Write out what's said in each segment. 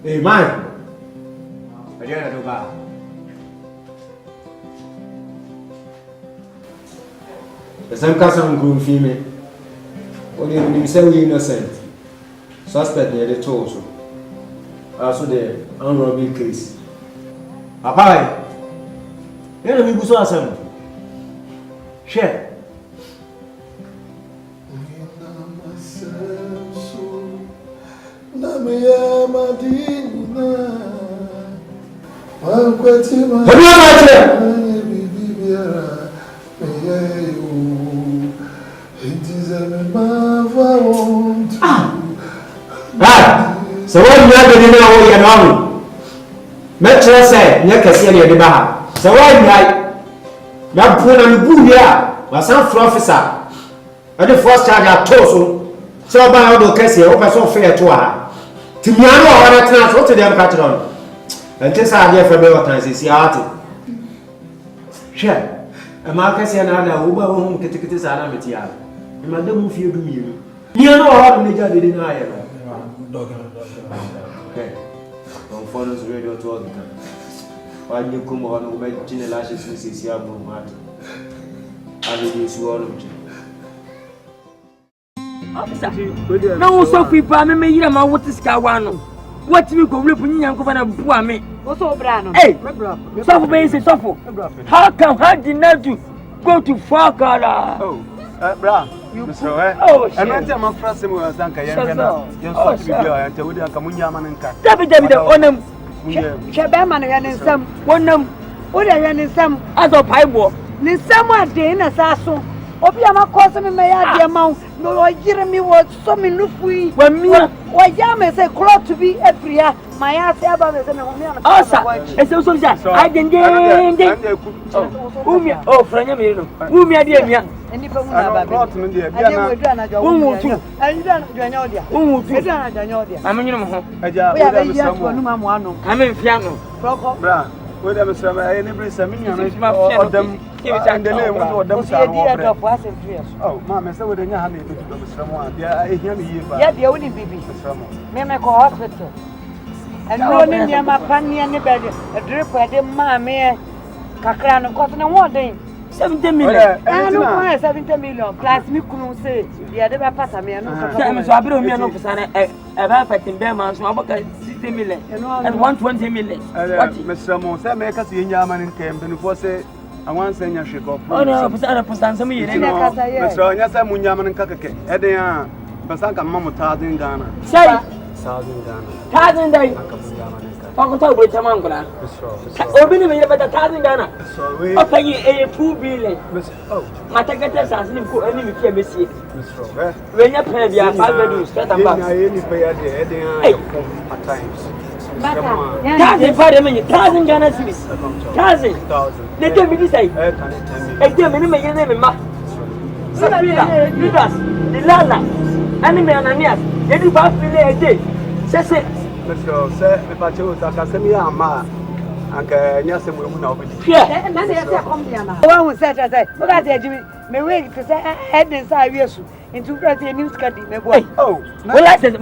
Hey, man. I didn't do bad. The same cousin grew female. Only you say we innocent. Suspect near the torso. Also the unrobbery case. Papa, you know me go so asem. Share. So what you have been now you know metro say nya kase ne de ba ha so what you na put on bu here was some officer and the first charge at toso so ba do kase o person fair to ha ti mi anu o na tena so to dem catch on and this are there for me what time see art share e ma kase na na wo ba wo kitikiti sa na meti ya e ma dem fie du mi ni anu o ne jade de na ya okay. On follows radio to all the time. Why you come on over China lashes and see Siamu Martin? I will use you all of you. Officer, no, Sophie, Pammy, me, you know what is Kawano. What you go ripping and go and poor me? What's all brand? Hey, Sophie, base, Sophie. How come I did not go to Fakara? Oh, Bra. You oh, and I tell my friends, was Uncle Yan, and tell you, Kamunya Man and Cat. David, on them. Shabaman and some one them. What I ran in some other pipe war. Then someone day in a sasso. Opiama cousin may add the amount. No, Jeremy was so many free. When me, why Yam say cloth to be a prayer. My ass ever is an also, it's also just I didn't oh, friend, whom you dear. And if I brought me there, I don't do. I don't join all the I'm in Fiano. Bra, wait a minute, I never saw me of them. And the name of them. Oh, Mamma, so with any honey to someone. Yeah, I hear me. Yeah, the only baby. Mamma go hospital. And running near my panny and the bed, a drip at the mammy, Cacran, cotton and one day. 70 million. I don't want 70 million. Plus, me couldn't say, the other pass me. So I brought me an officer about in Belmont, so about 60 million and 120 million. Mr. Mosa make us in Yaman in camp and for say, I want to say, you should go. Oh, no, I understand some million. Mr. Yasa Munyaman and Kakake, Edia, Pasaka Mamma Tardin Ghana. Say, Southern Ghana. Tardin Day. Talk with Tamangla. Open me about 1,000 Ghana. So, pay a 2 billion. Oh, my ticket is as if you enemy came to see. When you pay your 5 million, straight about. I only pay at times. 1,000 Ghana cities. 1,000. They tell me this. I tell me, my name, Ma. Sabina, Lucas, the Lala, Anime Ananias, they do 5 million a day. Say, Mr. Sir, if I chose, I can send me a ma. And yes, we will not be. Yeah, and then I come here. One who said, I said, look at the me wait to say, I had inside you into the news cutting. Oh, well, I say,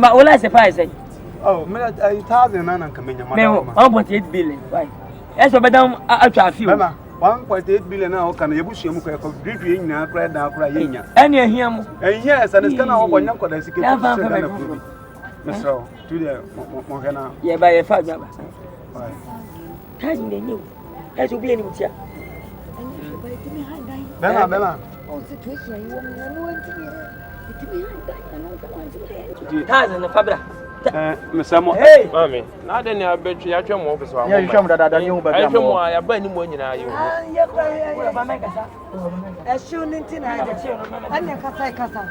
I say, oh, 1,000 and coming. No, 1.8 billion. Right. That's what Madame I feel. 1.8 billion now. Can you push him for briefing now? Cry now, crying. And you hear me? And yes, and it's kind of one young cottage. Mr. Today, Mohana. Yeah, by a father. Cousin, they knew. As you be any here. Bella. Oh, situation, you want to Cousin, the Fabra. Mr. Hey, Mammy, not any I bet you at your office. Yeah, you show me that I don't know. I show why I bet you when you are you. a shooting tonight. And your Casa.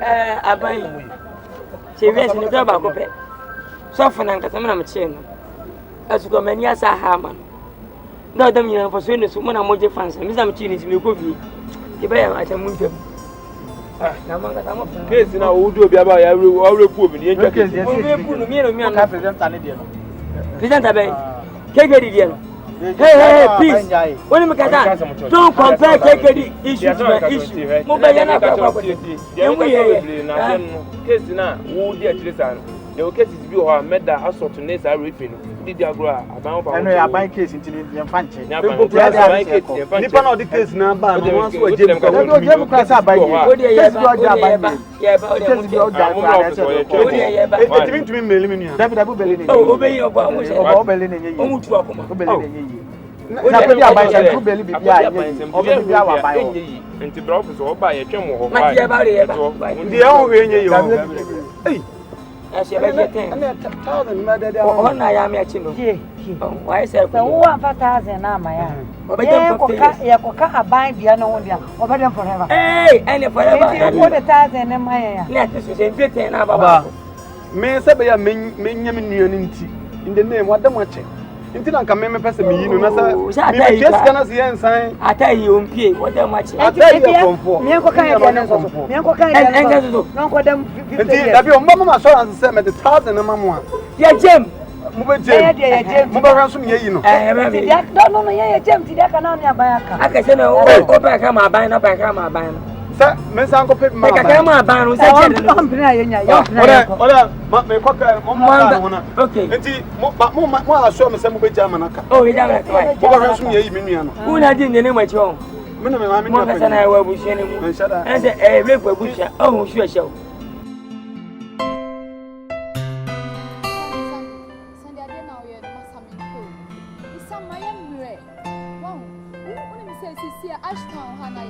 I buy you. She wears in the double copy. Soften and Catamina chain. As you go many as a hammer. No, them you for soon as someone I'm fancy. Mr. Chin is will go be. You bear at a moon. Case now would do about every poor million. Present a bay. Keggy. Hey, please. When you get that, don't compare Keggy issue to my issue. Mobile and case now, who dear to listen. The cases be or meda assault to Nessa Ripping. Did you grow about I know your case into the Fanchi. Nippon or the case number, no one's What Jim Class by you. Why say 1,000 na my ya. Koka aban dia no won dia. Obedem forever. Hey, any forever. 1,000 na my ya. Let us say 15 na baba. Me say be ya menya me nuan nti. In the name what them watch. Nti na nka me pese me yinu na say me just kana se yensan. Atai ompie, what them watch. Atai konfo. Me koka ya dia no. Me koka ya dia no. No ko dem 50. Nti da bi o mama assurance say me 1,000 na mama. Ya jem. Mube jem. Mube ranso me yi no. No ya jem ti dia kana na aban aka. Aka se na o ba ka ma aban na ba ka ma aban. Sa me san ko pe ma. Ka ka ma aban no se je no. Company ya nya. Ola me ko ka mo ma na. Okay. Nti mo aso me se mo be jama na ka. Oh, we jama na ka. Mube ranso me yi me nua no. Una di nyene ma chi on. Me na me ma me Mo ka sana wa bu shene mu. Ense we ko bu sha. Oh, sure sha. Ashtown Hana,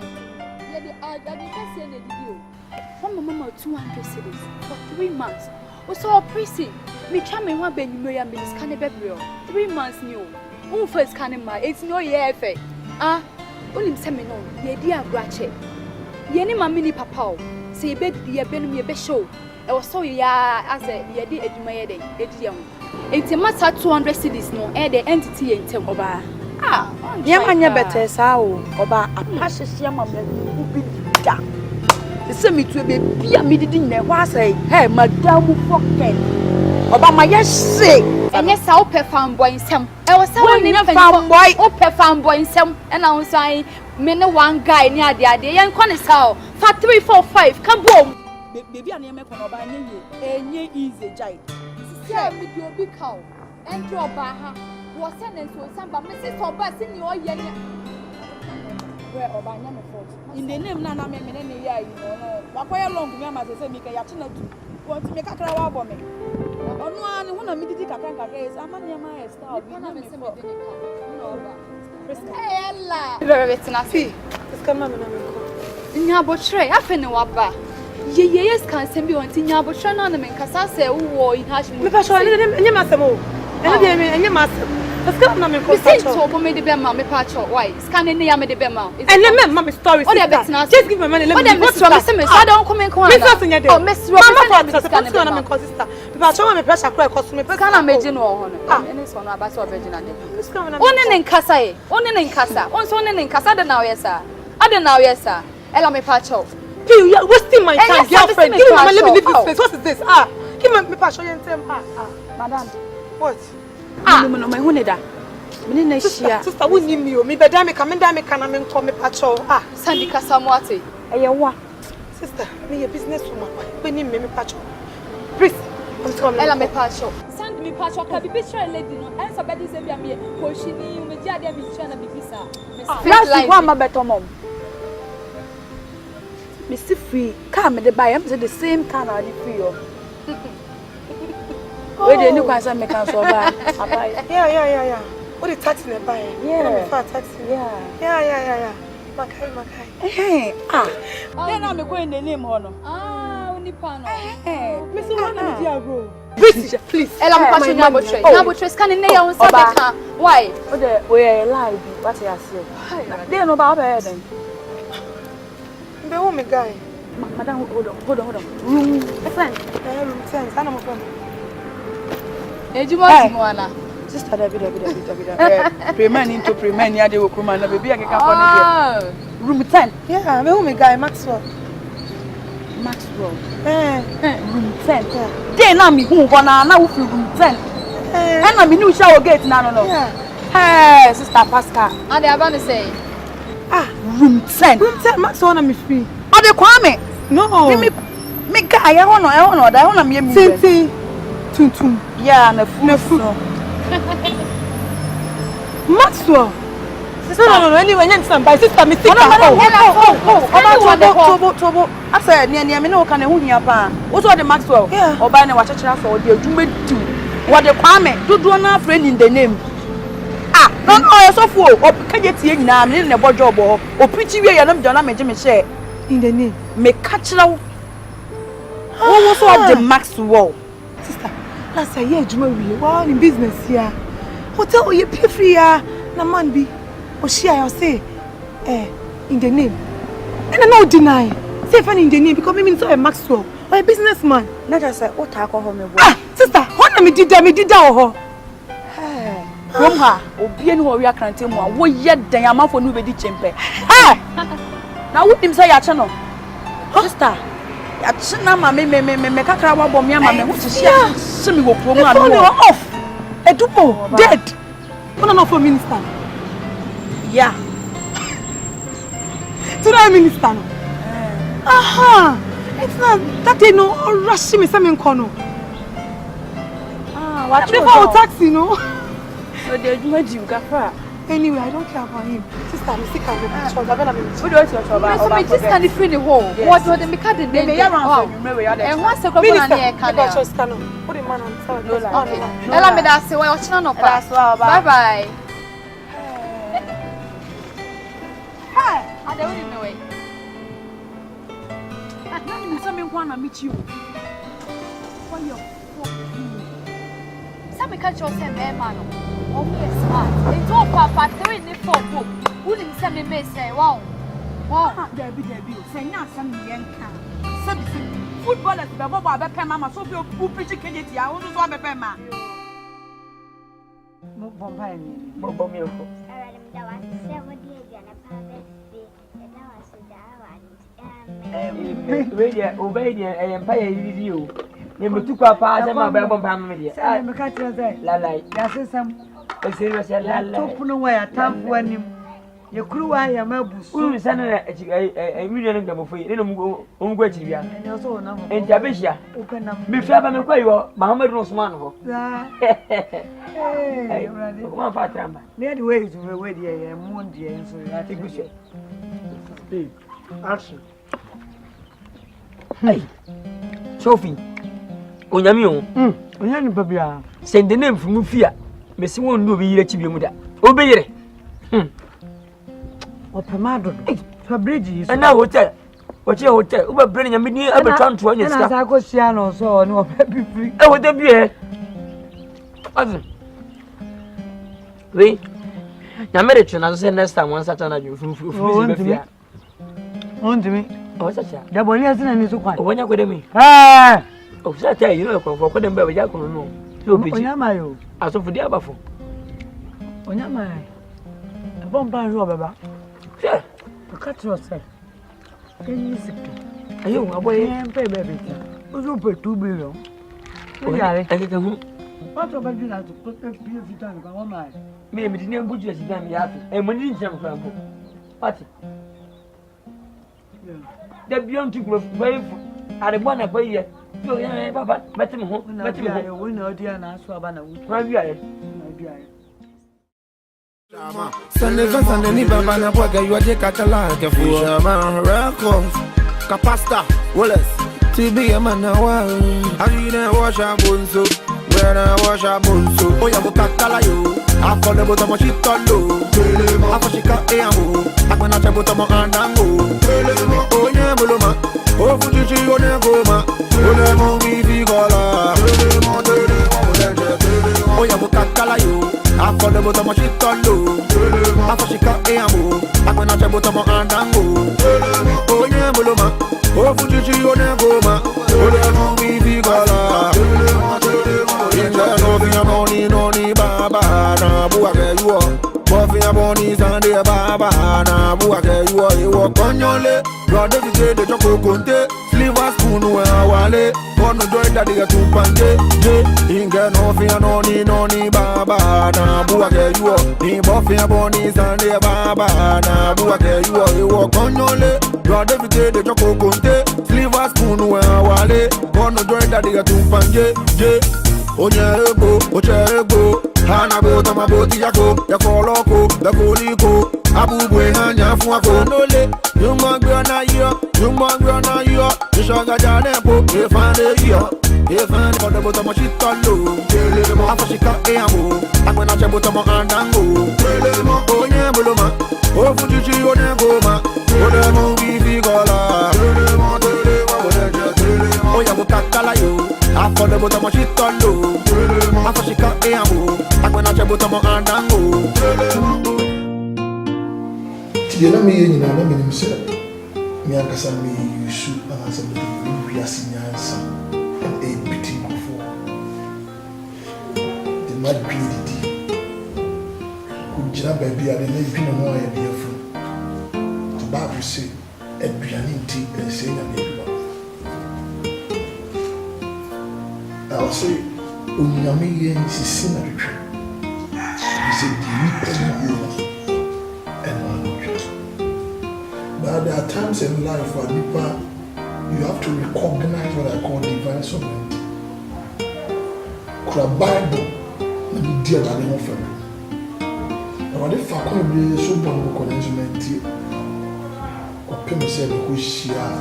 Mama 200 cities for 3 months. We saw a prison. Me chame one ben you me scan a 3 months new. First scanning my it's no year effect. Only seminar, ye dear grache. Ye ni mini papa. Say bed ye ben me be show. I was so ya as a ye did edumaya day, young. It's a matter 200 cities no air the entity in Temoba. Yamanya better sao oba apashe yama me ubi da. Se me to be bia me didn't know what say. Hey, madam fucking oba my yes and yes I'll pay fanboy in some. I was someone fanboy or pay fanboy in some and I was saying me no one guy near the idea young connoisseur for 3 4 5 come boom. Baby and me kono ba nye easy jai. Yeah, me do big cow and draw by her. Was sending to some but Mrs. Oba in your yen. Where Oba Yama fault. In the name Nana me any year, you know. But why long me as I say, make a yatina want to make a crowd for me. On one of me did a race. I'm on my style. Ella, very snappy. Come on, Nyabo tray, I feel no waba. Yes, can't send me on Tinyabo Shanaman, because I say, oh, in Hashim. Because I didn't you must move. And you must. Let's go, Mammy. Me the Bema, me patch or why? Scanning the Yama de Bema. And then Mammy story. Just give me money. Let me I don't come in. Oh, Miss Mama, sister. But show me pressure crack, me. Can I imagine or and it's one about so virgin. Only in Casa, only in Casa, only in Casa, now, yes, sir. I don't know, yes, sir. Ella me patch off. You are wasting my time, girlfriend. Give me my let me leave this place. What is this? Give me patch on Madam. What? No, my honey. Sister, we need me. Me better me come and me can I call me patrol. Sandy Casamwati. Sister, me a business woman. We need me patrol. Please, I'm coming. Ella me patrol. Send me patrol. Can be picture a lady. No, answer better than me. Because she need me. Jadi me trying to be visa. Last one, my better mom. Mr. Free, come and buy. I'm the same kind of free. Where the new ones are making so bad. Yeah. What the taxi in the buy? Yeah. Taxi. Yeah. Makai. Hey. Then I'm going the name honor. Only panel. Mr. One bro. Please. Ella me Nabo Trace. Can in there on Sabeka. Why? We are alive. What I say. They know about it then. Be home guy. Madam, hold on. Room 10. Room 10. Sana mo phone. Sister, Preman into Preman, ya de Okuma, na baby, I can come on room 10. Yeah, me home guy, Maxwell. Room 10. Then I'm home, now room 10. And I'm new shower gate, no. Hey, Sister Pascal. And they are going to say, room 10. Room 10, Maxwell, I'm free. Are they Kwame? No. Me guy, I want to me. Tuntum. Yeah, na food. Maxwell. No. Anyway, you stand by sister me sick. Tobo. I said, near me no can who near pa. What the Maxwell? Yeah. Or by the watch for the do. What the Kwame do na friend in the name. No, so for or can you see now in the board job or pretty way and I'm me share In the name. Me catch now. What was all the Maxwell? Sister, last year you we well in business here. Hotel you pay free na man be. Or share say in the name. And I no deny. Say in the name because me mean so a Maxwell or a businessman. Not just say what alcohol me. Sister, what me did that From her, obi enu ori akrante mu a wo ye dan amafo no be di chempe. Na wo dim say ya che no. Sister, ya che na ma me kakra wa bom ya ma me ho hia. Se me wo promo anu. No off. Edupo dead. One of minister. Yeah. Today minister no. Aha. It's not that they no rush me some kono. What before taxi no. So they do you gafra. Anyway, I don't care about him. Sister, I'm sick of it. What do you want? So me just can't free the hole. What do they make the name? And once a couple of years, can I just stand up? Put him on side. Ella me that say why watching on bye bye. Hi, I don't even know it. I'm coming to meet you. Why you? Some catch yourself, man. Oh, yes, smart. It's all papa, 3 in the 4 book. Wouldn't send me say, wow. Debbie, say not some young can. Footballers, the Boba Pema, so who pretty can I want to swap a Pema. Obey empire you. You took papa as my Bible family. I'm a cat. Lalai, that's some. A serious way a time when your crew I am a boost. Who is a million for you? And also, and Jabisha, open up. Before I'm a quayo, Mohammed Rosman. One part time. Near the way to the way the moon, dear, so I think we should. Action. Hey, Sophie. Onyamio. Onyani babia. Send the name from Mufia. Messi won't do be let you be obey. Opamado. Fabrigi. And now hotel. What's your hotel? Uber bringing a mini ever trying to run your stuff. I go Siano, so no happy free. Oh, would there be a wait. Now, American, I said next time one Saturday you from Fufia. On to me. Oh, such a double yes, and it's quite when you're with me. Ah! Oh, Saturday, you know, for them, baby, I don't know. You'll be Yamayo. As of the Abafo. Onyama. A bomb by Robert. Yeah, cut yourself. Are you away and pay everything? Who's over 2 billion? I get a home. What about you to put a few times on my maybe the name Butcher's damn happy. And when you jump from what? The beyond took wave at a one of a year. So, yeah, Papa, let him home. Let him win no dear and ask for Havana. Sunday and any Bavana Boga, you are the Catalan, Fisherman, Records, Capasta, Wallace, TB, a man. I didn't wash a bunso, when I wash a bunso. Oh, you have a Catalayo, I call the bottom of shit on low. I for she got a mo, I can not about my andango. Oh, yeah, Buloma, oh, Fuji, on a goma, oh, the movie, Vigola, oh, you have a Catalayo. I for the bottom of shit on low. I for she got a mo, I can not about my andango. Oh, yeah, Buloma, oh, Fuji, on a goma, oh, the movie, Vigola. In the Novi, Baba, na Buaka, you are. Buffy Bonnie Sunday Baba, na Buaka, you are Conyole. Brother, you get the Choco Conte, Sliver Spoon, where I wale. On the joint that they are 2 pande. Inga Novi, Noni, Baba, na Buaka, you are. In Buffy Bonnie Sunday Baba, na Buaka, you are Conyole. Brother, you get the Choco Conte, Sliver Spoon, where I wale. On the joint that they are 2 pande. Onyego, Ochego, Hanabo, Tamaboti Yako, Yakoloko, Yakoliko, Abu Buena, Fuako, Nole, you might be on a year, you might be on a year, you shall get a nepo, if I year, if I for the bottom of shit on low, Afashika Eamo, I'm going to jump on Andango, Onyebuloma, O Fuji Onegoma, Odemo Vigola, Oyabukakalayo, after the bottom of shit on low, Afashika Eamo, I'm going to jump on Andango. You know me, you know, I mean, sir. Me and Cassandra, you shoot and answer the we are seniors and a beating before. The mad greedy. Could Jana baby, I didn't pin more a beer from. The Bible say, a brianing tea and saying a baby. I'll say, Unyami and Sicina. He said, you but there are times in life where you have to recognize what I call divine sovereignty. Kura Bible, na me dear na dem offer. Na what if I come be so born with connection? Open say me go share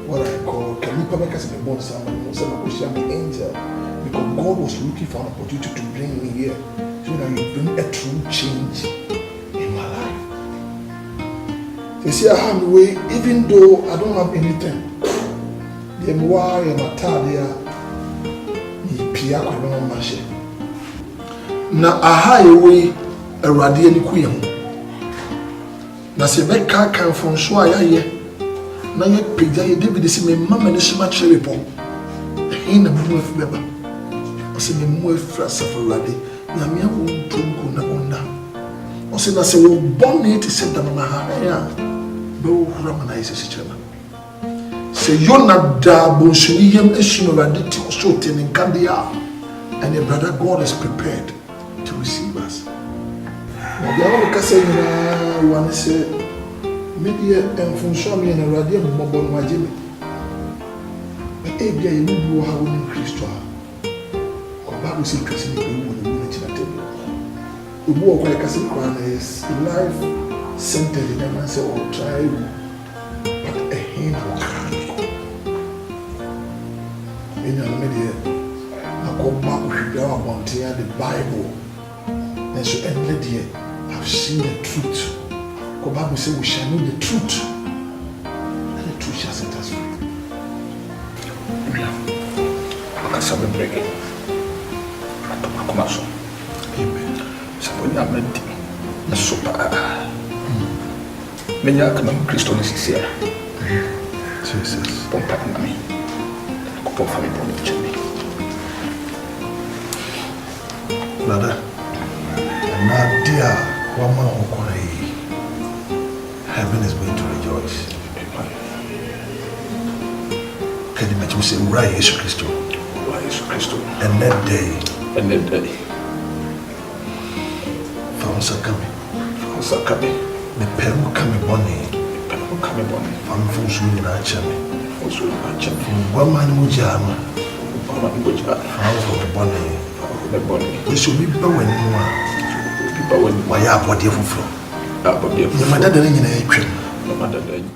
what I call can you come because me born somebody no say me go share me angel because God was looking for an opportunity to bring me here so that you bring a true change in my life. You see, I have way, even though I don't have anything. The moi and my tadia, ni pia kwa no mashe. Na aha way a radia ni kuyam. Na se be ka kan fon so ayaye. Na ye pija ye David si me mama ni shima chere po. Hin na mu afi beba. O se me mu afi asafo rade. Na me awu ntonko na onda. O se na se wo bonne ti se da na ha ya. Ramana is a sister. Say, you're not da Bonshinium Eshinovaditi or so telling Candia, and your brother God is prepared to receive us. Now, the one say, Media and Fonshami and a radium mobile Majimi. But a day you will have an increase to her. Or Babu secrecy in the unity at the walk like a secret is life. Centered in them and say, oh, try, but a hint of carnival. In your media, I go back with the Bible, and so ended here. I've seen the truth. The Bible says we shall know the truth, and the truth shall set us free. I can break it. Amen. Somebody I'm ready. The super. Menya kana Kristo ni sisi ya. Jesus. Pompa nami. Kupofa mi pompa chini. Nada. Nadia wama okona hii. Heaven is going to rejoice. Kedi mechi mse urai Yesu Kristo. Urai Yesu Kristo. And that day. Faunsa kami. The Peru coming bonny. I'm from Sweden. I tell me. One man Mujama. How for the bonny. We should be bowing. Why are body of flow? The mother didn't in a trip. The mother didn't.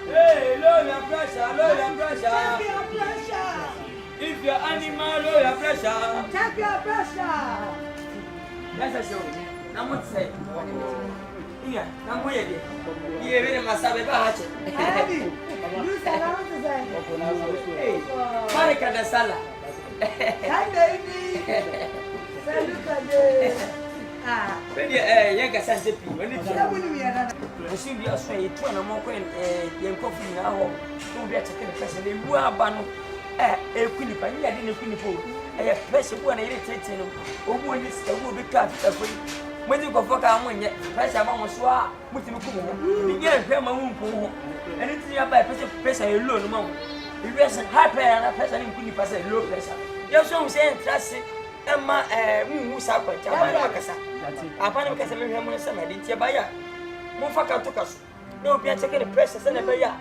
Hey, low your pressure. If your animal low your pressure, check your pressure. That's a show. Now what say? Yeah, now where you? You really must have a batch. Hey, you said I want to say. Hey, Marika the Sala. Hi, baby. Look at this. When you get sensitive, when you see the Australian, two and more coin, young coffee now, don't be a chicken person. They were banner. Queen, I didn't finish. I have pressure when I irritate him. Oh, when this will be cut free. When you go for Cameron, pressure among Swa, with him. Begin to my womb, and it's by pressure alone. Mom, you rest high prayer and a person in Queen pass a low pressure. You're so saying, trust it. Emma, who suffered Jamaica. Upon a Casamarian, I didn't buy a Mufaka took us. No, be checking the pressure, send a bear.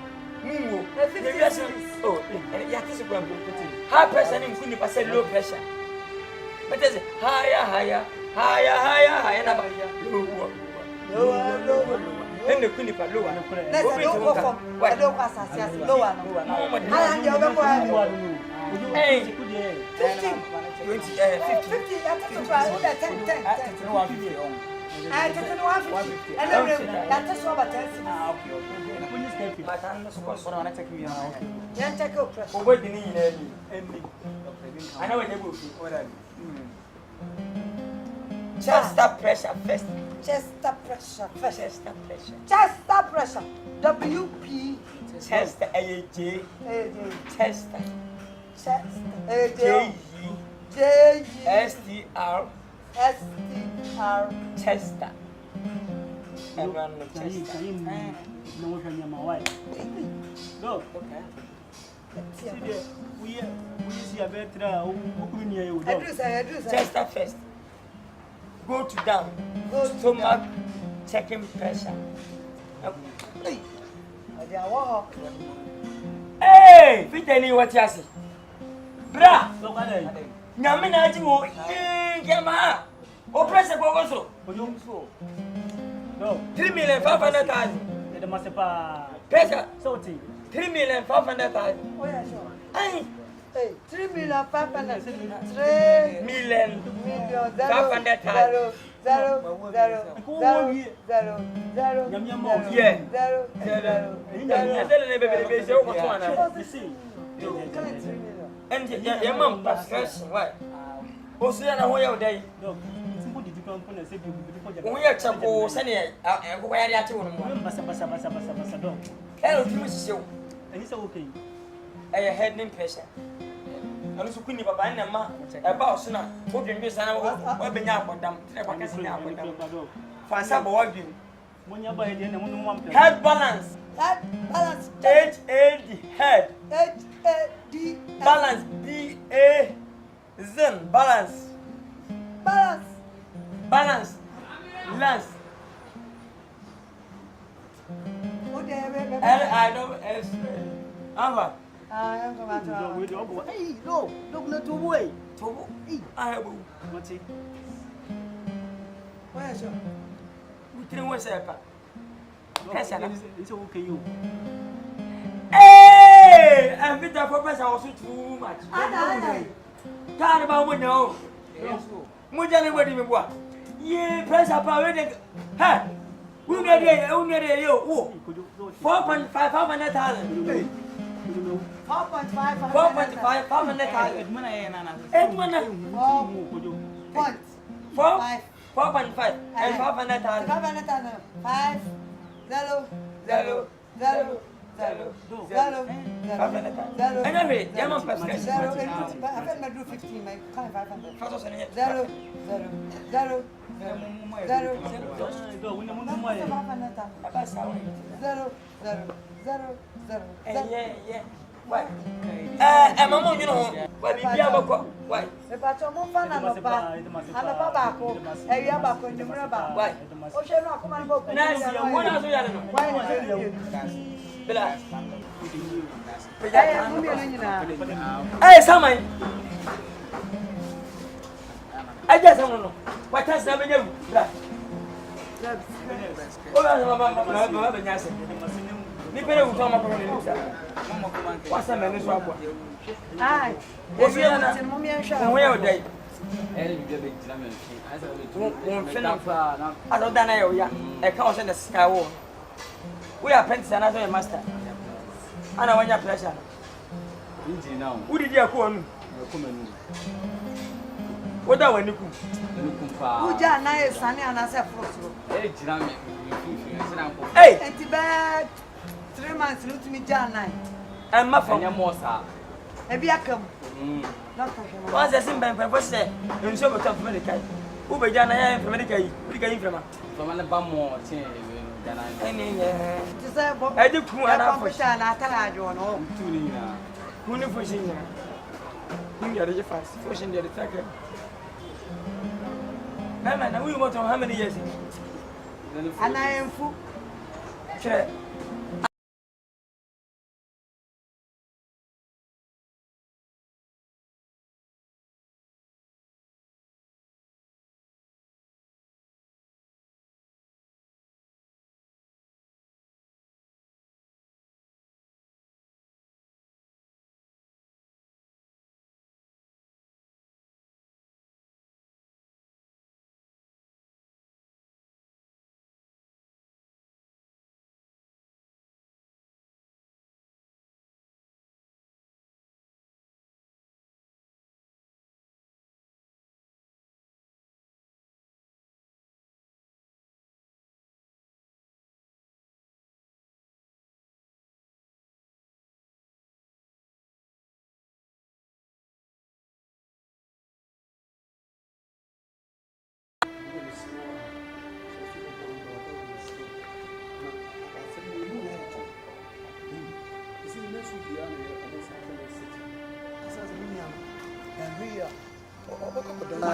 Oh, yeah, this is what I'm doing. High pressure and couldn't pass low pressure. But there's higher, lower. Then the queen for lower. Hey, 50, Chester pressure first. Chester pressure. WP. Chester AJ. Chester. AJ. STR. Chester. Everyone knows Chester. Go. Okay. We see a better. Chester first. Go to down. Stomach checking pressure. Hey, fit any what you say. Bra. Nyame na aji wo. Kema. O pressure go so. No. 3,500,000. They must pas. Pressure. Sorti. 3,500,000. Oh yeah, sure. Hey. 3,500,000. 3,500,000. And your mom passes why? Oceana, where are they? We are Chapo, Sunny, and where are you? Hello, Mrs. And it's okay. I had name pressure. I was Queen Papa and Mamma about Suna, hoping this and I'll be now for them. For some of you. When you're by the end of one head balance. H-A-D head. H-A-D balance. B-A Zen balance. Lance. L-I-S. Ava. Hey, no, not to wait. I will. What's it? where's your? We didn't want to say It's okay, you. Hey! I'm fit for pressure also too much. Can't about when you Mujani, what do you want? Ye pressure power. Hey! We get it, 4.5, 500,000. 4.5, 500,000. 4.5 and 500,000. 5, 0, 0, 0. Anyway, Yaman Pascal. I can do 15, my kind 500. 0, 0, 0. Yeah. Why? Mamma, you know, why be able why? If I told my fan, I'm a back, and you are back on the river. Why? Oh, shall not come and go. Hey, someone. I just don't know. What has never you? What's the man? Aye. What's the other? Where are they? I don't know. I can't send a sky wall. We are apprentices and another master. I know when your pleasure. Who did you call me? What are you? Who just nice, Sunny, and I said, hey, and bad 3 months, look to me, John 9. And my phone, more, sir. Maybe I come. Once I sing by first day, you show me tough medical. Who began I am from medical? We can from a bum more. I do cool enough for Shan. I tell you on home. Who knew for singing? Who are you fast? Pushing the attacker. Man, we want to how many years? And I am full.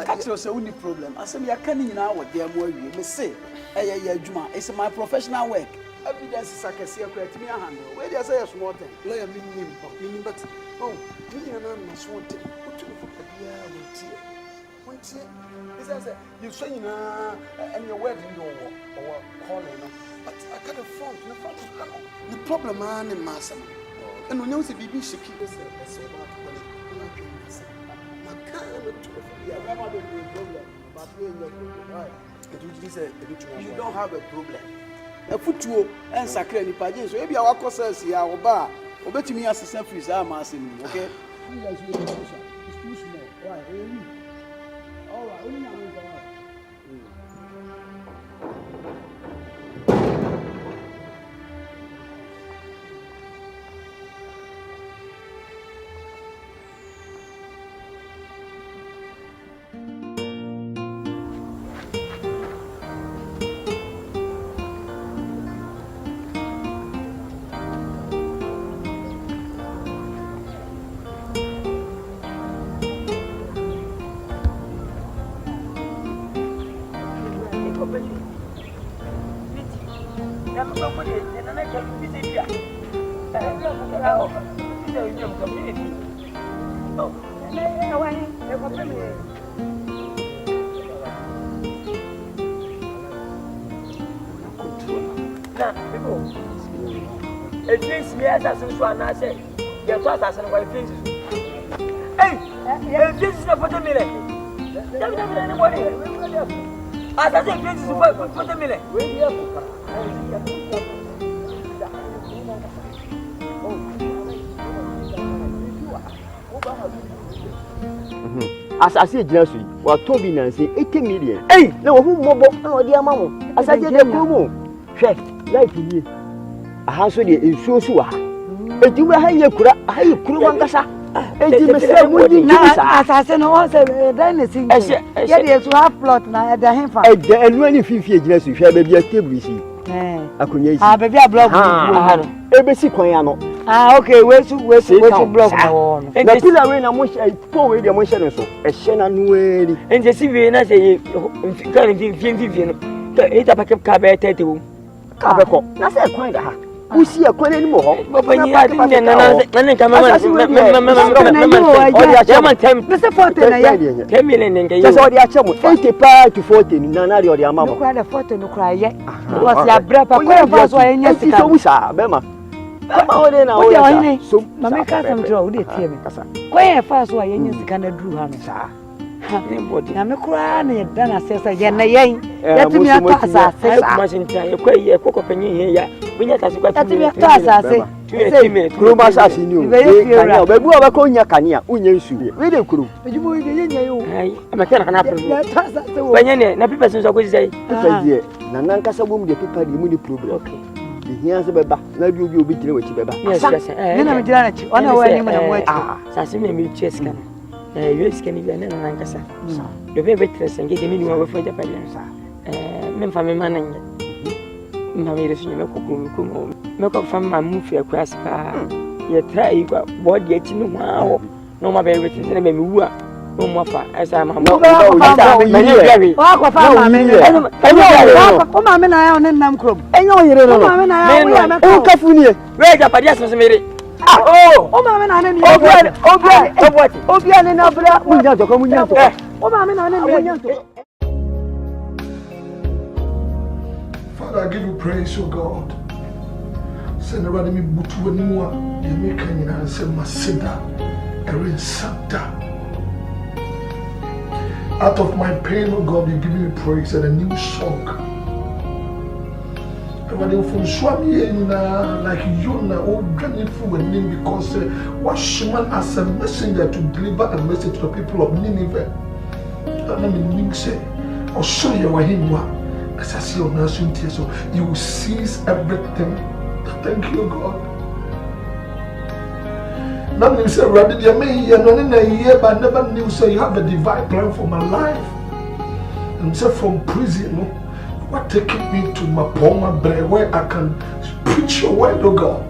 Catch yourself with the problem. I say me I can't now what they are more you. Me say, hey, Juma, it's my professional work. Evidence is I can see a create me a handle. Where they say a small thing. Lawyer meaning, but oh, you know, I'm small thing. What to look at the one tear. This is you saying, and your wedding or calling. But I got a front, no front. The problem, man, in Massam. And when you see BB, she keeps us about you don't have a problem. A football and sacred in pageants. So maybe our courses here or bar, or bet me as a self is our massing, okay? You guys will be social. It's too small. Why? All right, only now we go out. It makes me as a son, I say, your thoughts and my faces. Hey, this is not for the minute. I don't think this is for the minute. As I say, Jesse, what Toby Nancy, 80 million. Hey, no, who mobile, no, dear mamma. As I said, the promo. Chef, like you. A house with you in Susua. And you were hanging a crew. And you must say, would you as I said, no, anything. Yes, you have plot now at the hand. And when you feel Jesse, you shall be a table. I couldn't have a blog. ABC Coyano. Ah, okay, where's the block? The pillar when I'm much a poor way, emotion so a Shannon way. And the civil, I say, can't be 15. It's a pack of cabaret tattoo. Cabaco, that's a quite a we see a quite anymore. But when you had in the come on, Mr. Fortin, 10 million and just all the actual 45 to 40, none of your mamma. Quite a photo no cry yet. Was your brother, was why in your Bema. So, Mamma can't draw it here. Quite fast why you can do her. I'm a crying, then I says again, let me pass. I mustn't tell you, quite a cocoa penny here. We let us get to me. I say, Gromas as you knew. But we have a cognac, Union should really crew. But you will be I'm a can happen. When any persons always say, Nananka woman, the people, the money problem. Okay. Here's a baby. Now you'll be dealing with you, baby. Yes, then I'm glad you on our way. Ah, Sassy, Chescan. You can even and Lancasa. The very dress and get a minimum for Japanese. Mempham Manning. Mammy, milk up from my movie across car. You try what yet you know. No more very rich and maybe no more far as I'm a man. I own in Namcroom. I know you don't know. Oh, Cafunia. Where the Padias made it. Oh, Mamma, I didn't know what. Obian and Abra, we don't come with you. Oh, Mamma, I didn't know. Father, I give you praise, oh God. Send around me Butu and Mua, you make an answer, Masida, Erin Santa. Out of my pain, oh God, you give me praise and a new song. When you from Swami like you now, oh, granny for a name because Washman as a messenger to deliver a message to the people of Nineveh. And I mean, say, I'll show you what him was. As I see your nation tear, so you will seize everything. Thank you, God. None of you say, rather, you may hear none in a year, but never knew, say, you have a divine plan for my life. And say, from prison, what taking me to my Poma Bre where I can preach your word, oh God.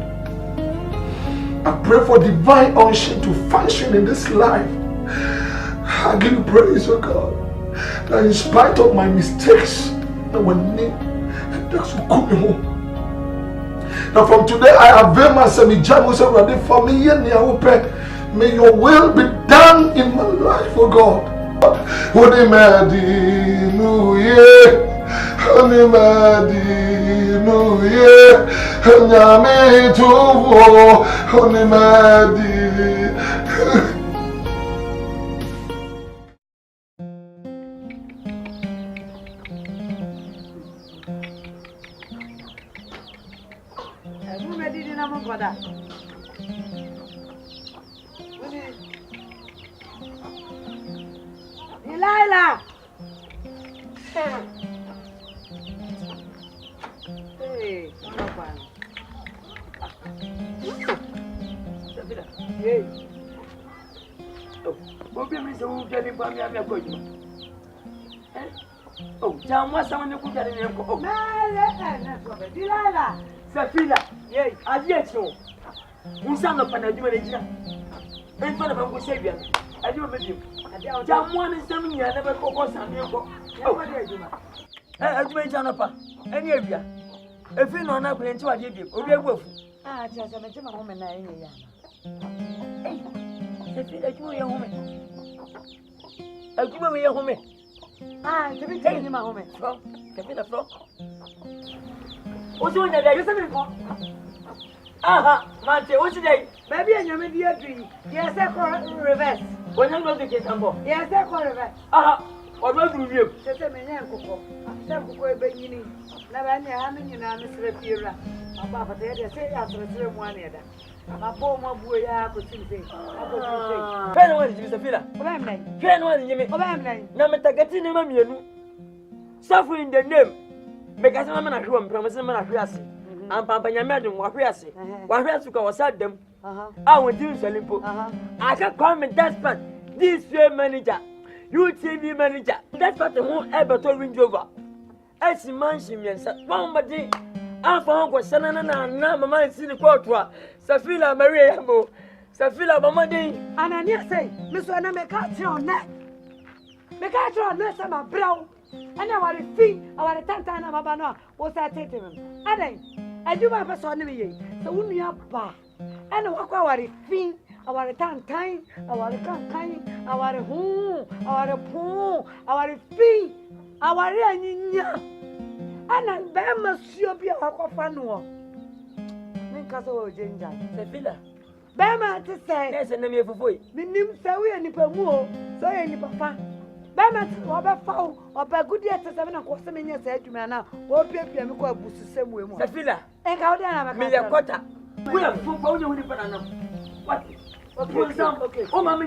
I pray for divine unction to function in this life. I give you praise, oh God, that in spite of my mistakes, that when that's what come home. Now from today, I avail myself. For me, may your will be done in my life, oh God. Delilah! Hey, hey. Oh, baby, so who can you buy me a good? Oh, John, what's someone who could get in your oh, Delilah! Safila, yea, I yet so. Who sang upon a human in front of Uncle Savior. I do with you. John, one is coming here, never focus on you. Oh, what do I do? I do it, any of you. If you know not going to a give you, or be a wolf. Ah, just a home and I am. If you like your home, I'll give away your home. Ah, to be taking my home from the floor. What's doing that? There is something for. Aha, Monte, what's today? Baby, and your media dream. Yes, I call reverse. When I'm going to get on board. Yes, I call reverse. Aha, what was you? Just a man, Coco. Some boy beginning. Never any having you now, Mr. Pira. I'm about to say after the 3 1 year. My poor boy, I could see things. Pen one is Mr. Pira. Pen one, Jimmy. Namata getting him a menu. Suffering the name. Because I'm not sure I'm promising my class. And Papa Yamadum, what we are saying. What we are to go outside them. I will do Salimpo. I can call me despot. This manager, UTV manager, that's what the whole ever told me over. As you mentioned, one body, Alpha Uncle Sanana, Mamma, and Sini Quatua, Safila Maria Mo, Safila Mamadi, and I near say, Miss Anna Mecatron on that. Mecatron, that's my brow. And our fee, our Tantana Mabana, was I taking him. I do my person, so we are bar. And what our fee, our time, our kind, our home, our pool, our fee, our anya. And I bear monsieur be a coffano. Nincastle Ginger, the villa. Bama to say, there's a name of boy. The name Sawi and Nipamu, so any papa. Bama, or foul, or by good year to 7 o'clock, said to me now, or Pippy and Miko Bus the same way. The villa, and how then I'm a quarter. We have football you with what? Okay. Oh, Mamma,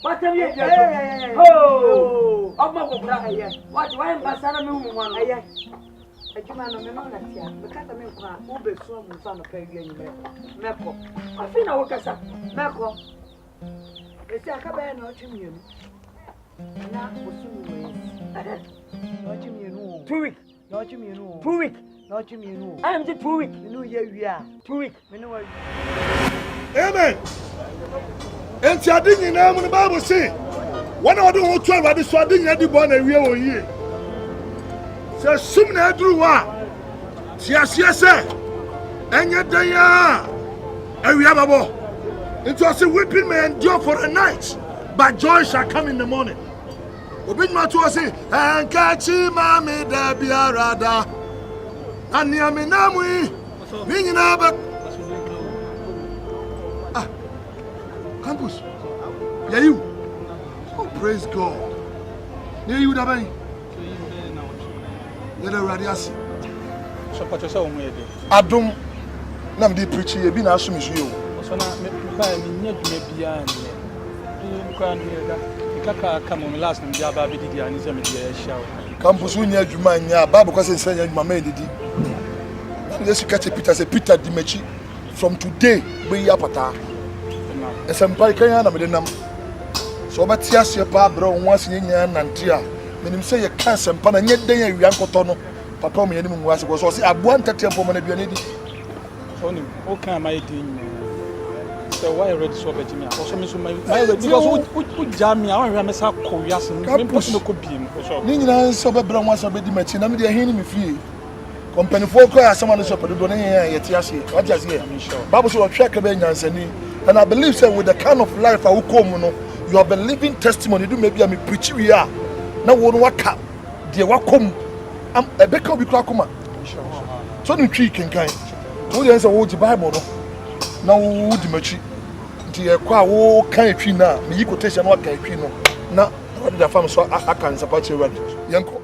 what have you? Oh, what? Why am I saying one? I demand a man here, because I mean, who be so son of Peggy and Meko. I think I work as a Meko. It's a cabin or chimney. Now, not Jimmy, 2 weeks, not Jimmy, 2 weeks, not Jimmy. I am the 2 weeks. You know, here we are. 2 weeks. Amen. And I didn't know what the Bible say. One of the whole 12 of the swaddling at the born a real year. So soon I drew one. Yes, and yet they are. And we have a ball. It was a whipping may endure for a night, but joy shall come in the morning. Obin Matuasi, and catchy mammy, there be a rada. And near me now, we meaning about. Campus, yeah, you. Oh, praise God. Yeah, you, Dabai. You're the radiasi. Adam, Nam de preaching, you've been asking you. So now, Campus, we need you, man. Yeah, Bible because saying my maid did. Let's catch a Peter, say Peter Dimechi. From today, we are pata. And some Parikayana with the number. So, but yes, your Barbara once in Nantia. When him say you can't send Pan and yet they are Uncle Tono. Papa, me anyone was I wanted to for my baby. Only, okay, my dear. So why ready so bet me? Also me so my because who jam me, I want me say kowiase. Me person ko biem. Ni nyina so be bra mo so be di machi na me dey hin ni me free. Company for cry someone so put do na yet ase. What just here? Bible so hwe ka be nyansani. And I believe say with the kind of life I will come no, you have been living testimony do maybe me preach we are. Na wo no waka de wakom am e be ka obi kra koma. So ni twi kenkan. Wo dey say wo di Bible no. Na wo di machi. Nti e kwa wo kan twi na me yi quotation no kan twi no. Na what the farm so akan support you ready. Yanko.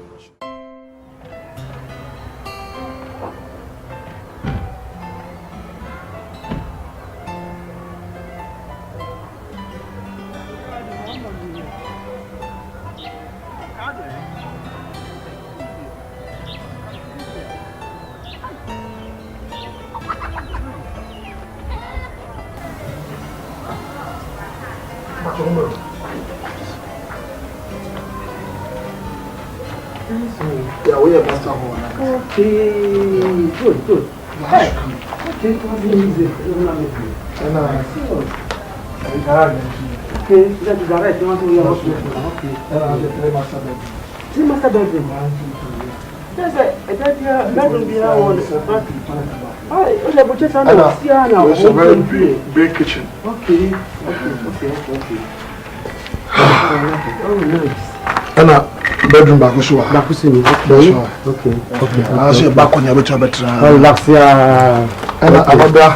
Yeah, we have master hall. Okay, good. Hey, okay, okay, that is alright. You want to hear okay. See master bedroom. There's a bedroom behind it's a very big kitchen. Okay. Oh, nice. Anna, bedroom back so. Okay. I see back on your better. Relax ya. Anna, another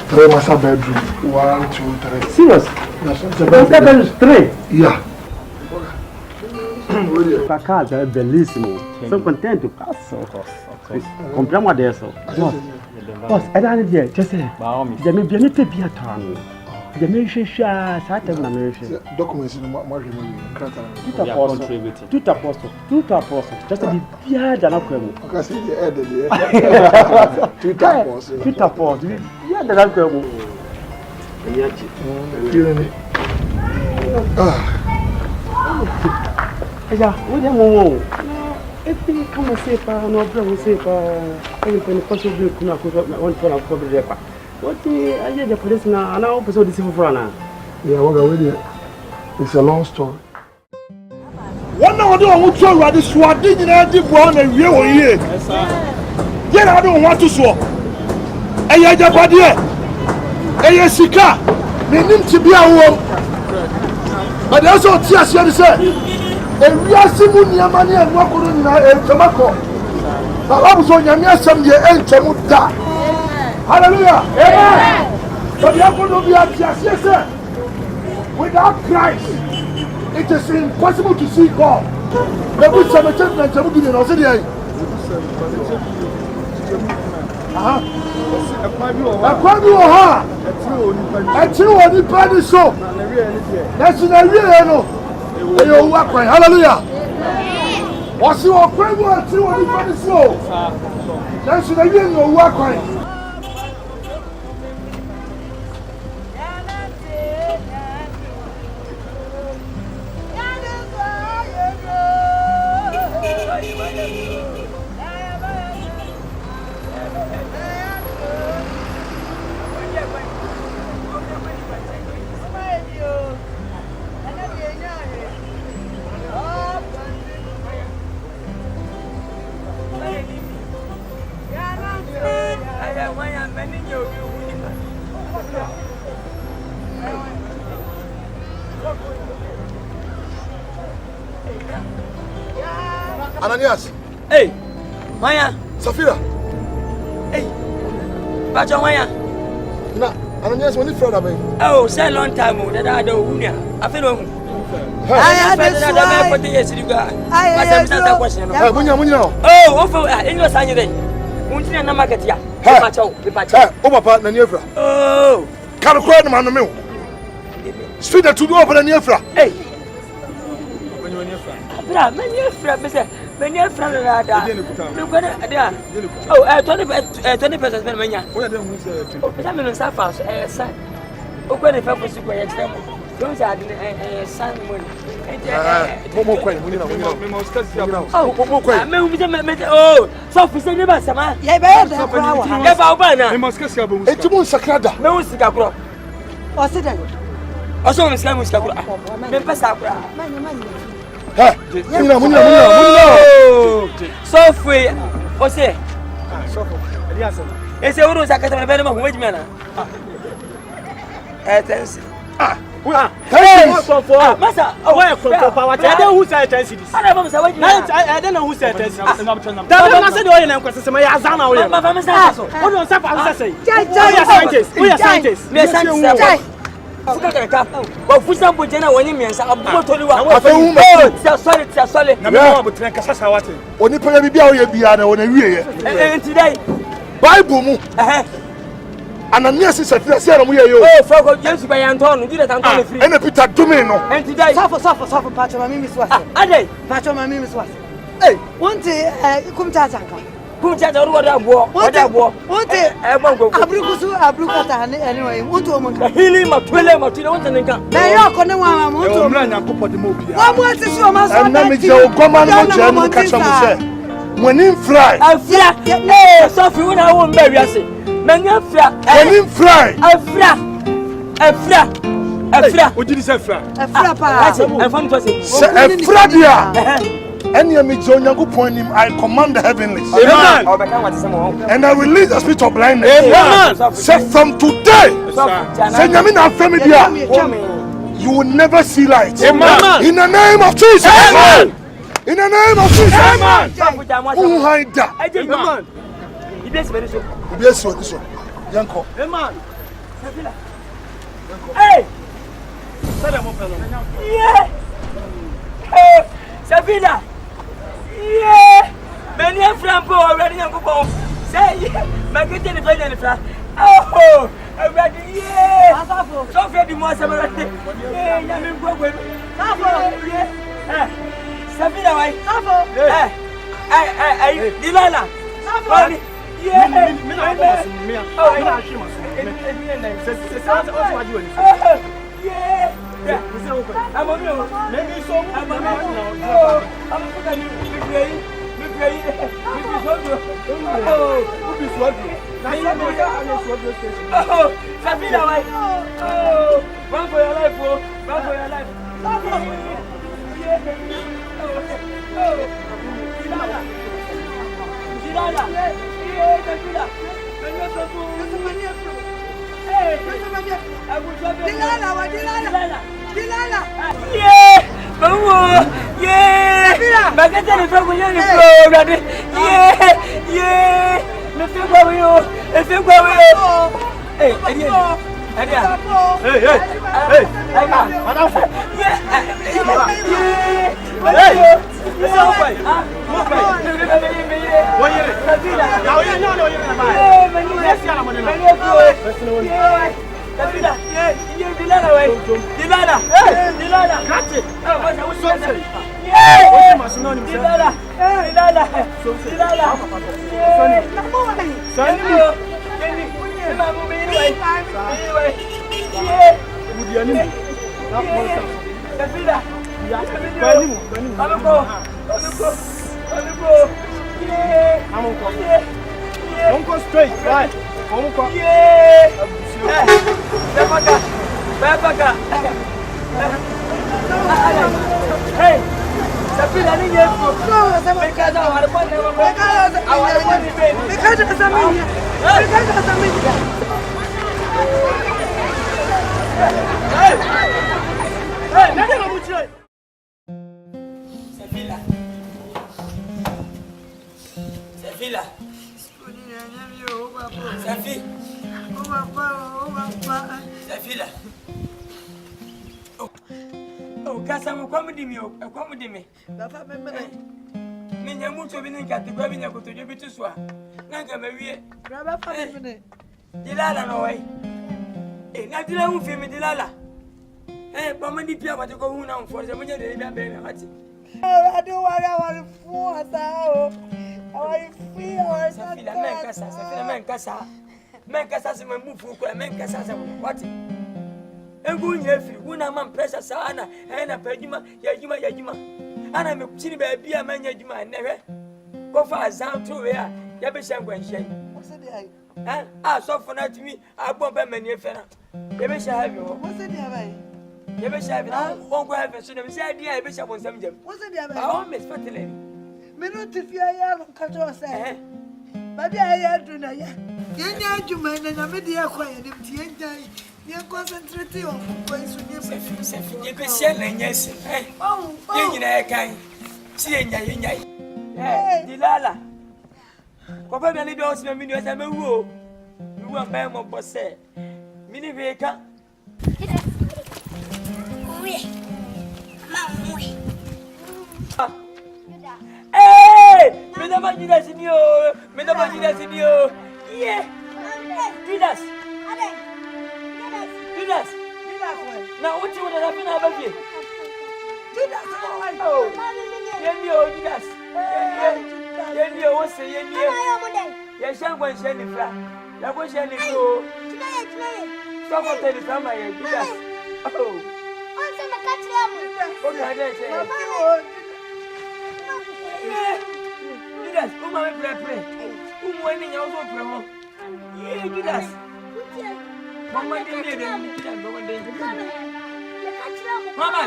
three master bedroom. 1, 2, 3. Serious? Master bedroom 3. Yeah. Pra casa é belíssimo. Sou contente. Compramos dessa. Boss, é da área. Já sei. Já me viu nem ter biatano. Já me enxerga, sabe na me enxerga. Documentos no mais Tout à poste. Já sei viajar na coisa. Ok, sim, é dele. Tout à poste. Viajar na coisa. Já, o demo. Ele como se para no para você para ele tem que subir com a coisa onde for a cobrir para. Ote aje de polícia na o pessoal disse for na. Yeah, what go with it's a long story. One now do want to ride this sword nyina di bo na wie wo yie. Ye na do want to so. Eye jabade eye sika menim tibia wo. But also tia sia say ewiase mu niama ne anu akoro nyina entomako. Baba so nyame asem de entomu da. Hallelujah. Amen. So the apple be at without Christ, it is impossible to see God. The good Samaritan and Jamu in Australia. Hallelujah. What's your prayer? What's your soul? That's the year you walk. Ananias. Hey, Maya. Safira. Hey, Bajo Maya. Na, Ananias, when you friend of me? Oh, say long time. That I don't know. I feel no. I am 40 years ago. I am that question. Oh, English are you there? Until na market ya. Oh, papa, na niefra. Oh, can't cry the man no me. Speed to go over the niefra. Hey. Bra, maniefra, Mister. Maniefra rada. Look at that. Oh, 20% men mania. Where the who say? I'm in Safa, son. Open the purpose to go extreme. Those are son money. Oh, so for saying about some. Yeah, What's it then? Also, I'm saying, Sakura. Member Sakura. So free. What's it? It's a Uru Sakata Benama, which man? Attention. Master, where from power? I don't know who said it. I don't know who said it. That's not the way I'm questioning my Azana. What do I say? We are scientists. We are scientists. Well, for some Bujana, when you mean, I'm going to solid. Only probably be out here on a year. And today, Bible. And a nurse is a flasher. We are you. Oh, forgot just by Anton. You did Anton free. And a Peter Domino. And today, suffer, patch of my miss was. I did, patch of my miss was. Hey, one day, come to Azanka. Come to Azanka. What I walk. One day, I won't go. Abrucata, anyway, want to heal my twilly, my children, and come. They are going to want to run and put the movie. What was this? Your master? I'm not your command. When in fly, I fly. So if you want, I won't bury us. When in fly, what did you say, Fra? a point I command the heavenlies. And I release the spirit of blindness. Say from today, you will never see light. In the name of Jesus. In the name of Jesus. Who hide that? Yes, sir. This one. Yanko. Hey! Yeah! Hey! Sabina! Yeah! Many of them already on go. Say, my good independent. Oh! Already, yeah! So far, the most of it. Yeah, I'm going. Sabina, why? Hey, Dilala. Yeah, I'm on you. Maybe so. I'm on run for your life, run for your life. Don't go straight, right? Hey, Sabina, I need you. Oh, Cassam, come with me. Come with me. Ninja Mucho Vinin cat, the Babina go to you to swap. Nanga Maria, grab up a minute. Dilala, no way. Eh, not the own film, Dilala. Eh, Pomani Pia, to go now for the minute. I do what I want for. I feel Mencasa, my move for Mencasa. What? And going here, when I'm on pressure, Sana, and a Pejima, Yajima. And I'm a chilly baby, a man, Yajima, never. Go far as down to where Yabisham went shame. Ah, so for that to me, I won't be many fena. You may have you. What's it there? You may have it. Won't go have a son of the idea. I wish I was some gem. What's it there? I won't miss Fatility. Minute if you are cut or say. But I do not yet. You man and a media quiet him to enjoy. You're concentrating on ways to give you can sell and yes. Oh, you know, I can't see in Dilala. Papa, many doors, my minions, I'm a woo. You want my mom, but say, Minnie Baker. Hey, Madame Judas in you, Madame Judas in you. Yeah, Judas. Judas. Now, what you want to happen about you? Judas. Oh, Judas. Yenio, what's the Yenio? Yes, I'm going to send it flat. That was sending you. Someone tell you something, Judas. Oh, what did I say? Judas, come on, pray. Who went in your own? Yeah, Judas. Mama didn't Mama.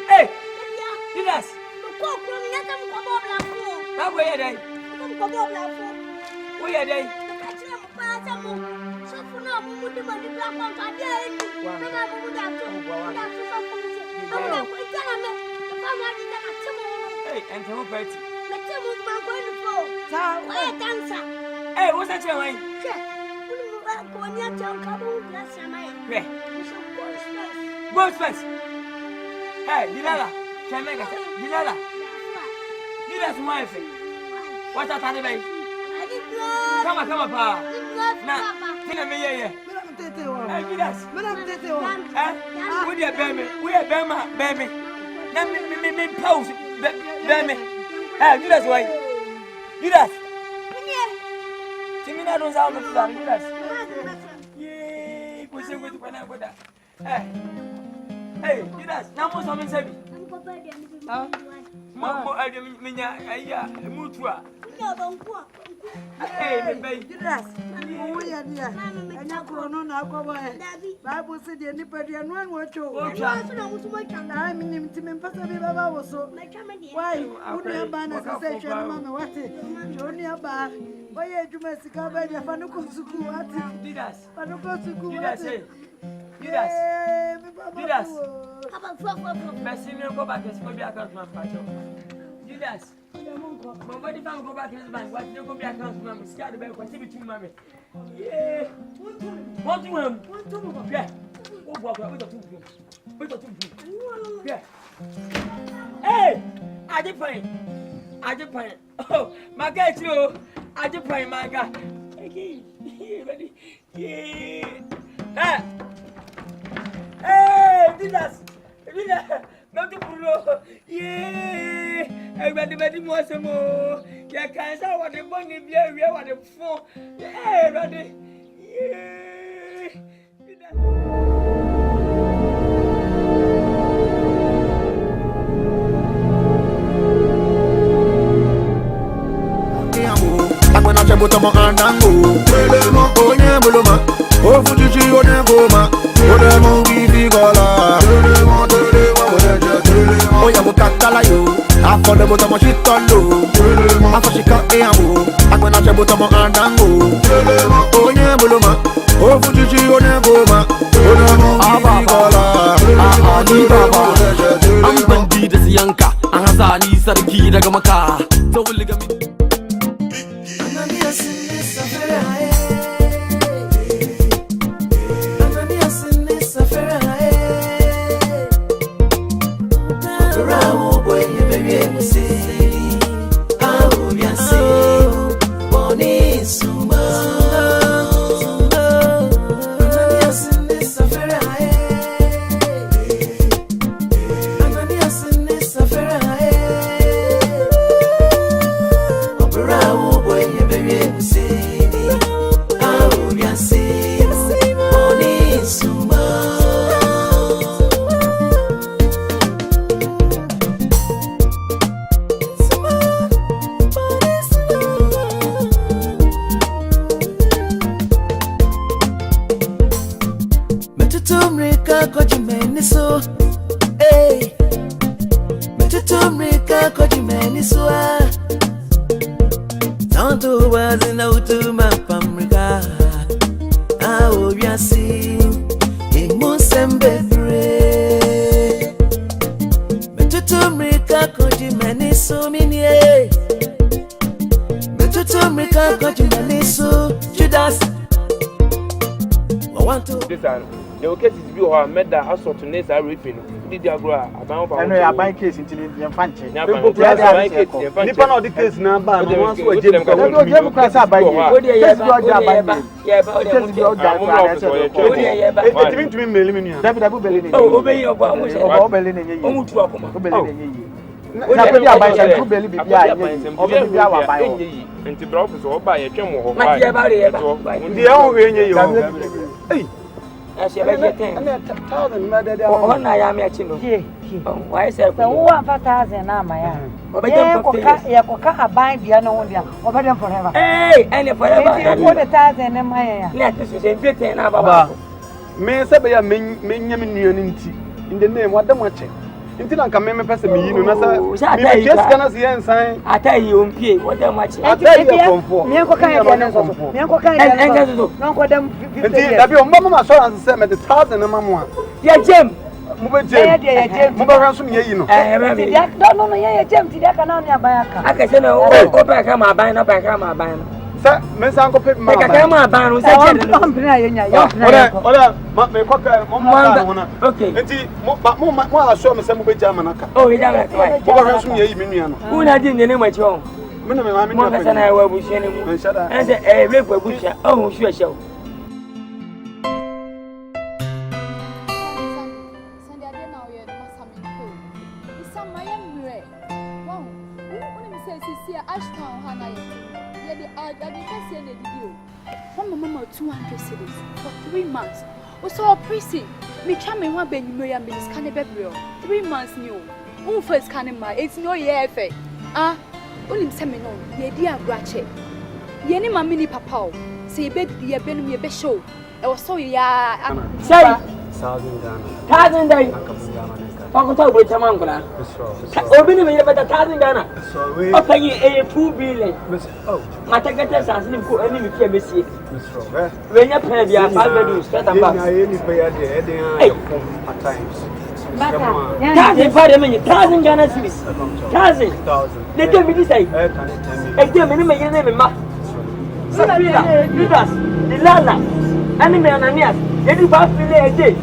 Hey, Judas. How are they? Where are they? Hey, and who party? Hey, what's that your way? Go first. Hey, Dilala, can I get Dilala? Dila's wife. What's that, baby? Come on, pa. Now, tell me, yeah. Hey, Dilas. We are baby. Let me pause, baby. Hey, Dila's wife. Dilas. Timina don't sound like Dilas. Yay, what's going to go down? Hey, Dilas, now what's on me? Mambo, I mean, I mutua. Hey, baby, Dilas. We are here. And now, Corona, Bible said, anybody and one watch you. I mean, him to me, possibly, Baba was so. Why would you have banned a session, Mamma? What is Jonia Bar? Why you must cover your Fanuko Suku? What did us? Fanuko Suku, did I say? Judas. Messi, go back and speak account man, Pacho. Judas. Nobody found go back his bank. What you go back account man? Scared the bank. What's it between mommy? Yeah. What to him? Yeah. Oh, walk out with the two. Yeah. Hey, I did fine. Oh, my guy, too. I did fine, my guy. Okay. Ready? Yeah. Hey, Dilas, not to pull. Yeah, everybody wants some more. Yeah, can't say what the money be. We are what the phone. Yeah, ready. Yeah. When I jump on my andango, oh yeah, buloma, oh fuji, oh yeah, goma, oh yeah, mongi bigola, oh yeah, bukatala yo, I follow the bottom of shit on low, I for she can't amo, I when I jump on my andango, oh yeah, buloma, oh fuji, oh yeah, goma, oh yeah, mongi bigola, I'm Bandi the Yanka, and Hazani Sarki the Gamaka, so will ligami. mrika kojimeni so eh metutu mrika kojimeni so tanto wazina utuma pamrika awo biasi imusembebre metutu mrika kojimeni so minie metutu mrika kojimeni so Judas the cases be or made that assault to Nessa Rippin. Did you grow about a bank case in Fanchi? Nippon of the case number, once we did I say, I am actually. Why say, 1,000 now, my young. You buy the other one, over them forever. Hey, and forever. 1,000 in my let us say 15 about. May say, in the name, what the much? Until I come and pass me, you know, just gonna see and sign. I tell you, what the much? I tell you, for me, what kind of Mamma saw and said, at the 1,000 and Mamma. Yeah, Jim. Move Jim. Move around some year, you know. Don't know, yeah, Jim, I can say, oh, go back, I'm buying up, I'm buying. Sir, Miss Uncle Pip, my ban was okay. More, I saw Miss Amber Jamanaka. Oh, he doesn't like who I didn't name my own. Minimum, and I will wish anyone. And a river bush. Oh, sure, show. Mama 200 cities for 3 months. We saw a priest. Me chame wa ben Miriam Milis can be 3 months new. First can my it's no year effect. Unim semino, ye dear brache. Ye ni mammy papa. Say bed the ben me be show. I was so ya say 1,000 Ghana. 1,000 days. Fakulta with Tamangula. Open me about 1,000 Ghana. So, pay a full billion. Oh, my ticket is as if you enemy can be seen. When you pay your 5 bedrooms, set up at times. 1,000 Ghana cities. 1,000. They tell me this. I tell me my name, Ma. Sabrina, Judas, the Lala, Anime Ananias. They do 5 billion a day.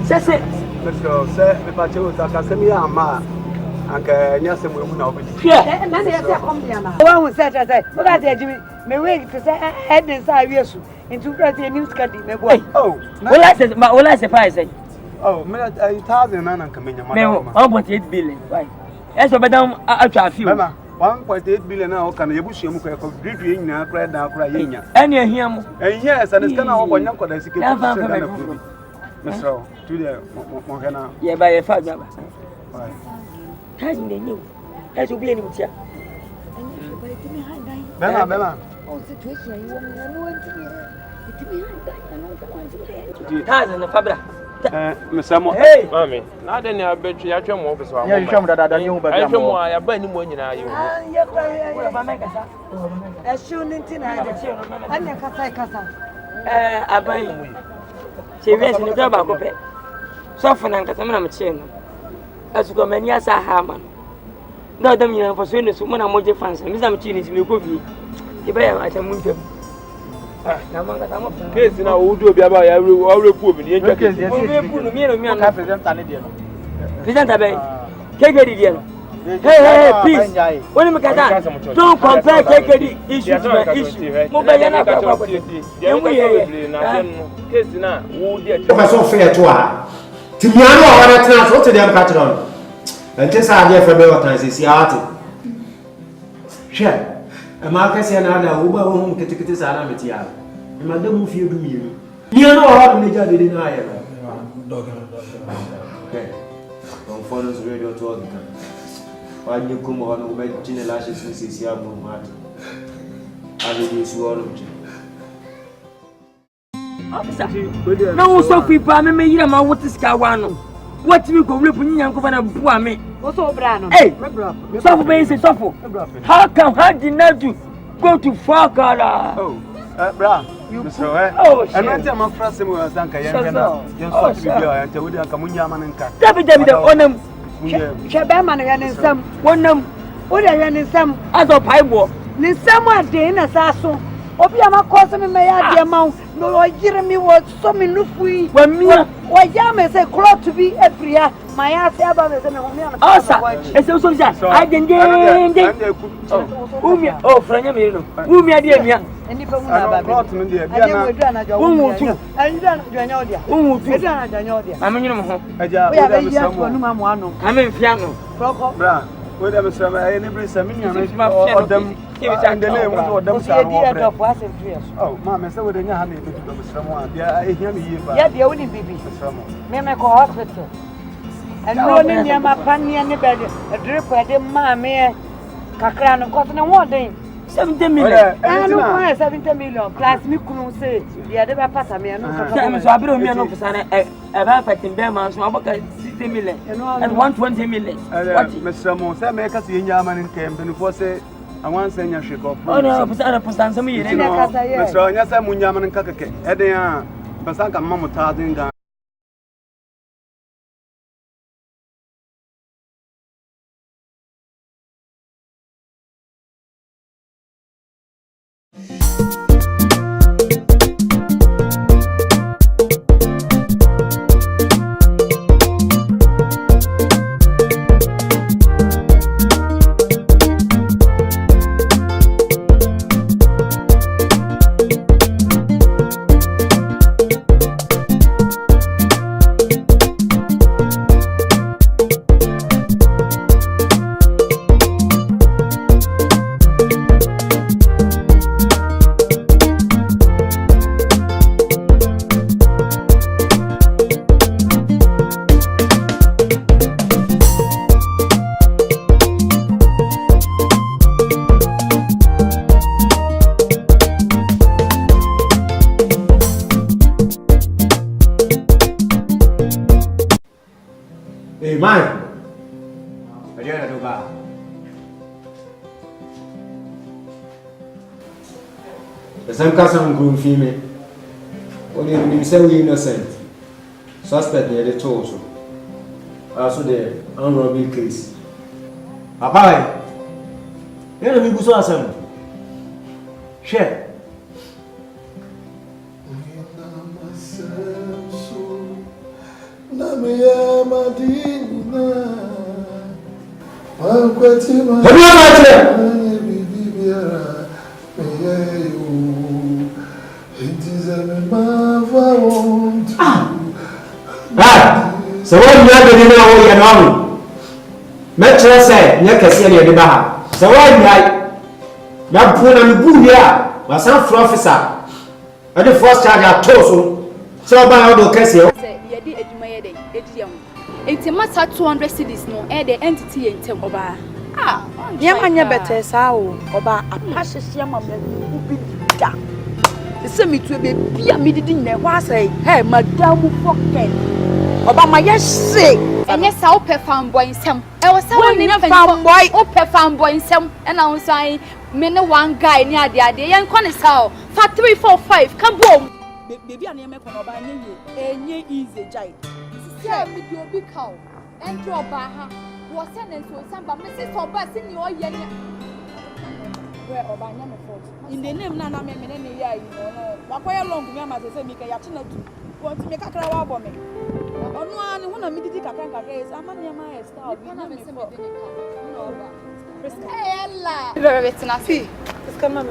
Say, Mr. Sir, the Pacho, Takasemia, Ma, and Yasem will now be. Yeah, and then I come here. One who said, I said, look at Jimmy, may wait to say, I had inside years into the news cutting. Oh, well, I said, but all I say, oh, 1,000 and come in. No, 1.8 billion. Right. That's what Madame I feel. 1.8 billion now can you bush him in a cry now, crying. And you hear me? And yes, and it's kind of one young Mr. To the Morgana. Yeah, by a father. Cousin, they knew. As you be any with you. Bella. Oh, situation, you want Cousin, the Fabra. Miss Samuel, hey, Mammy. Now then, I bet you at your office. Yeah, you show me that I don't know, but I know why I buy any money now. You as soon as I'm your Casa. I buy you. She raised in the job of it. Soften and Catamina chain. As you go many as a hammer. No, them you for soon as one of my fans, and Miss Chin is new cookie. You bear at a moon. Case now, who do be about every poor in the intercase? Present a bay. Kegedy. Hey, please. When you get that, don't compare Kegedy issues to my issue. Case now, who did so fair to her. Timiano, I want to them patron. And just I get from your time, is the Share. A Marcus and Anna, who home Kitikitis are Matia. And Madame Few do you. You know how many judges didn't I ever. Okay. Don't follow the radio to all the time. Why you come on over Gina Lashes and says, Yamu Martin? I will use you all of you. Officer. No so people me yira ma what is ka wano. What me go rep nyan ko na bua me. Wo so bra no. Hey. So for say so. How come how did not you go to Fakala? Oh. Bra. You oh, and I tell my friends we are sanka yan na. Yan so to be there and we dey ka munya man nka. David onam. Chebe man yan nsam. Wonam. Wo dey yan nsam. Azo paibo. Nsam ade na saso. Obi ama cause me ya de ma no yire mi wo so me nufui. Wa mi wa ya me say cloth to be apria. My ass aba me say me ho me na. Osa. Ese so ja. Agende. Umi oh franya me no. Umi ade amia. Eni fa mu na ba be. Cloth me dey bia na. Unwu tu. Ayi da na janya odia. Unwu tu. Da na janya odia. Amenyino mo ho. Aja wo ya be ya ko nu ma mo ano. Ame mfia no. Proko. Bra. We dey say I any bring some nyan odam. And the name was them say oh, Mamma, so we didn't have any to someone. Yeah, I hear me. Yeah, the only baby. Me go hospital. And running near my panny and the bed, a drip at the mammy, Cacran, cotton and one day. 70 million. I don't know 70 million. Plus, me couldn't say the other pass me. I'm so I don't know about in Berman, so about 60 million and 120 million. Mr. Mosa make us in Yaman and came before say. I want to say you should go. Oh no, pusan some years. Mr. Nyasa Munyaman and Kakake. Edia, Pasaka Mamma Tardinga. Hey, man. I don't know about. The same person groom female. Only you say we innocent. Suspect near the torso. Also the unrobbery case. Papa, you know me go so asem. Share. So what you have been now, you know, Metro said, Yakasi and Yadibaha. So why you not put on the boo here, was some officer. And the first charge at Toso, so by all the Cassia. It's a matter 200 cities, no, add the entity in Temoba. Ah, Yamanya better, so, Oba, a passes Yamma who be done. The semi to be a meeting there was a hey, Madame Fokken. Oba, my yes, say, and yes, I'll pay farm boy in some. I was someone in a farm boy, or pay farm boy in some, and I was saying, Mena one guy near the idea, young Conisau, fat 3, 4, 5, come home. Baby, I never come by any easy giant. Yeah, with your big cow and your baha was sent into some but Mrs. Obas in your yen. Where Obama falls in the name Nana Memini, but why long Mamma says, make a yatina want to make a crowd of me. On one of me, the Cacanca race, I'm on my style. Very nasty. It's come on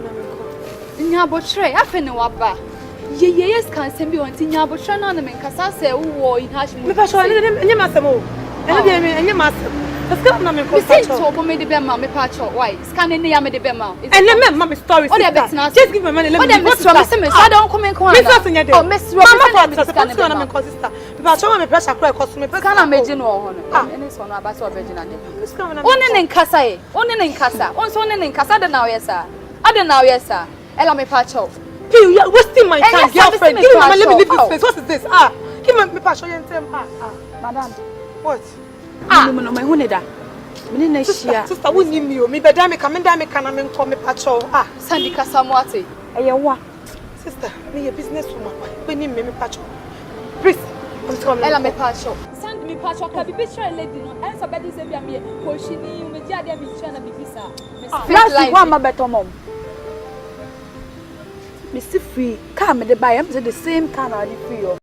in your butchery. I feel no abba. Yes, can send me on Tina, but Shannon and Cassa say, oh, in Hash. Because I didn't your master. And your master. Let's go, Mamma. So, made the Bema, me patch or why? Scanning the Yammy de Bema. And then, Mamma story. Just give me money. Let me put I don't come and come. Oh, Miss Mamma, sister. But show me pressure cost me. Can I imagine all and it's one about so virgin. Only in Cassa, only in Cassa, only in Casa now, yes, sir. I don't know, yes, sir. Ella me patch off. You are wasting my time, girlfriend. Give me my money, let me leave this place. What is this? Give me passion and tell Madam. What? No, my honey. Sister, who need me? Me better me come down me can me call me pacho. Sandy Kasamwate. Eyewa. Sister, me a business woman. We need me pacho. Please, I'm coming. Ella me pacho. Sandy me pacho. Can be sure lady no. And somebody say be me. Koshini, me dia dia be chana be visa. Last one my better mom. Mr. Free, come me the buy. I'm the same kind of free.